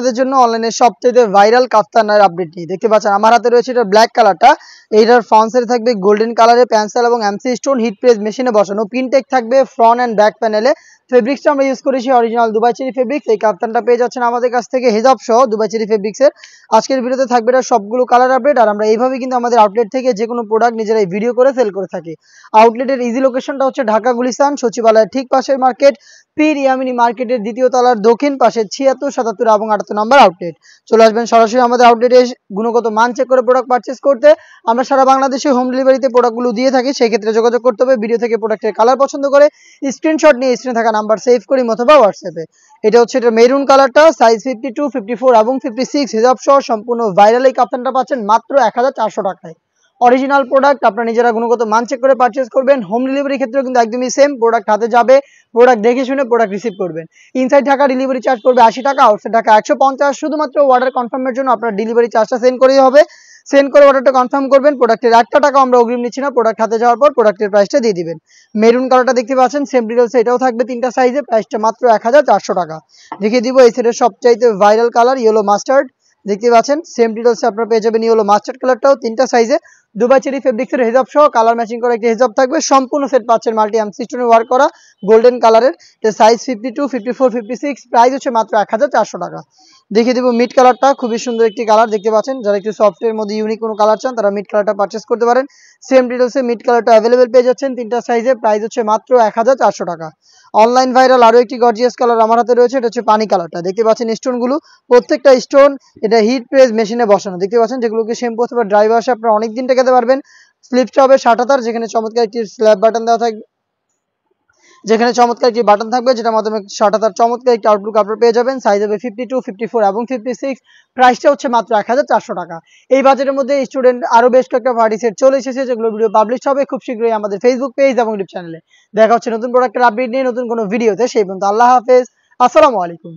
আপনাদের জন্য অনলাইনে সবচেয়ে ভাইরাল কাফতানের আপডেট নিয়ে দেখতে পাচ্ছেন আমার হাতে রয়েছে এটা ব্ল্যাক কালারটা। এইটার ফ্রন্ট সাইডে থাকবে গোল্ডেন কালারের পেন্সিল এবং এমসি স্টোন হিট প্রেস মেশিনে বসানো পিনটেক থাকবে ফ্রন্ট এন্ড ব্যাক প্যানেলে। ফেব্রিক্সটা আমরা ইউজ করেছি অরিজিনাল দুবাই চেরি ফেব্রিক্স। এই কাফতানটা পেয়ে যাচ্ছেন আমাদের কাছ থেকে হিজাব সহ দুবাই চেরি ফেব্রিক্সের। আজকের ভিডিওতে থাকবে এটা সবগুলো কালার আপডেট। আর আমরা এইভাবেই কিন্তু আমাদের আউটলেট থেকে যে কোনো প্রোডাক্ট নিজেরাই ভিডিও করে সেল করে থাকি। আউটলেটের ইজি লোকেশনটা হচ্ছে ঢাকা গুলিস্তান সচিবালয়ের ঠিক পাশের মার্কেট, পীর ইয়ামিনী মার্কেটের দ্বিতীয় তলার দক্ষিণ পাশে 76, 77 এবং 78 নম্বর আউটলেট। চলে আসবেন সরাসরি আমাদের আউটলেটে গুণগত মান চেক করে প্রোডাক্ট পারচেস করতে। আমরা সারা বাংলাদেশে হোম ডেলিভারিতে প্রোডাক্টগুলো দিয়ে থাকি। সেই ক্ষেত্রে যোগাযোগ করতে হবে ভিডিও থেকে প্রোডাক্টের কালার পছন্দ করে স্ক্রিনশট নিয়ে স্ক্রিনে থাকা নাম্বার সেভ করি অথবা হোয়াটসঅ্যাপে। এটা হচ্ছে এটা মেরুন কালারটা, সাইজ 52, 54 এবং 56 হিজাব সহ সম্পূর্ণ ভাইরাল এই কাপ্তানটা পাচ্ছেন মাত্র 1400 টাকায়। অরিজিনাল প্রোডাক্ট আপনারা নিজেরা গুণগত মান চেক করে পারচেস করবেন। হোম ডেলিভারি ক্ষেত্রেও কিন্তু একদমই সেম, প্রোডাক্ট হাতে যাবে, প্রোডাক্ট দেখে শুনে প্রোডাক্ট রিসিভ করবেন। ইনসাইড ঢাকা ডেলিভারি চার্জ পড়বে 80 টাকা, আউটসাইড ঢাকা 150। শুধুমাত্র অর্ডার কনফার্মের জন্য আপনার ডেলিভারি চার্জটা সেন্ড করেই হবে। সেন্ড করে অর্ডারটা কনফার্ম করবেন। প্রোডাক্টের 1 টাকা আমরা অগ্রিম নিচ্ছি না, প্রোডাক্ট হাতে যাওয়ার পর প্রোডাক্টের প্রাইসটা দিয়ে দিবেন। মেরুন কালারটা দেখতে পাচ্ছেন সেম ডিটেলসে এটাও থাকবে 3টা সাইজে, প্রাইসটা মাত্র 1400 টাকা। দেখিয়ে দিব এই সেটের সবচাইতে ভাইরাল কালার ইয়েলো মাস্টার্ড। দেখতে পাচ্ছেন সেম ডিটেলসে আপনারা পেয়ে যাবেন ইয়েলো মাস্টার্ড কালারটাও 3টা সাইজে। দুবাই চেরি ফেব্রিক্সের হিজাব সহ কালার ম্যাচিং করা একটা হিজাব থাকবে। সম্পূর্ণ সেট পাচ্ছেন মাল্টি এমসি স্টোনে ওয়ার্ক করা গোল্ডেন কালারের। এর সাইজ 52, 54, 56, প্রাইস হচ্ছে মাত্র 1400 টাকা। দেখিয়ে দিব মিড কালারটা, খুবই সুন্দর একটি কালার দেখতে পাচ্ছেন। যারা একটু সফটের মধ্যে ইউনিক কোনো কালার চান তারা মিড কালারটা পারচেস করতে পারেন। সেম ডিটেলসে মিড কালারটা অ্যাভেলেবেল পেয়ে যাচ্ছেন 3টা সাইজে, প্রাইস হচ্ছে মাত্র 1400 টাকা। অনলাইন ভাইরাল আরো একটি গর্জিয়াস কালার আমার হাতে রয়েছে, এটা হচ্ছে পানি কালারটা। দেখতে পাচ্ছেন স্টোনগুলো, প্রত্যেকটা স্টোন এটা হিট প্রেস মেশিনে বসানো। দেখতে পাচ্ছেন যেগুলোকে শ্যাম্পু অথবা ড্রাই ওয়াশে আপনারা অনেকদিন টেকাতে পারবেন। স্লিপটা হবে 60 যেখানে চমৎকার একটি স্ল্যাব বাটন দেওয়া থাকবে, যেটার মাধ্যমে 60 চমৎকার একটি আউটলুক আপনারা পেয়ে যাবেন। সাইজ হবে 52, 54 এবং 56, প্রাইসটা হচ্ছে মাত্র 1400 টাকা। এই বাজেটের মধ্যে স্টুডেন্ট আরো বেশ কয়েকটা পার্টি সেট চলে এসেছে, যেগুলো ভিডিও পাবলিশ হবে খুব শীঘ্রই আমাদের ফেসবুক পেজ এবং ইউটিউব চ্যানেলে। দেখা হচ্ছে নতুন প্রোডাক্টের আপডেট নিয়ে নতুন কোনো ভিডিওতে। সেই পর্যন্ত আল্লাহ হাফেজ, আসসালামু আলাইকুম।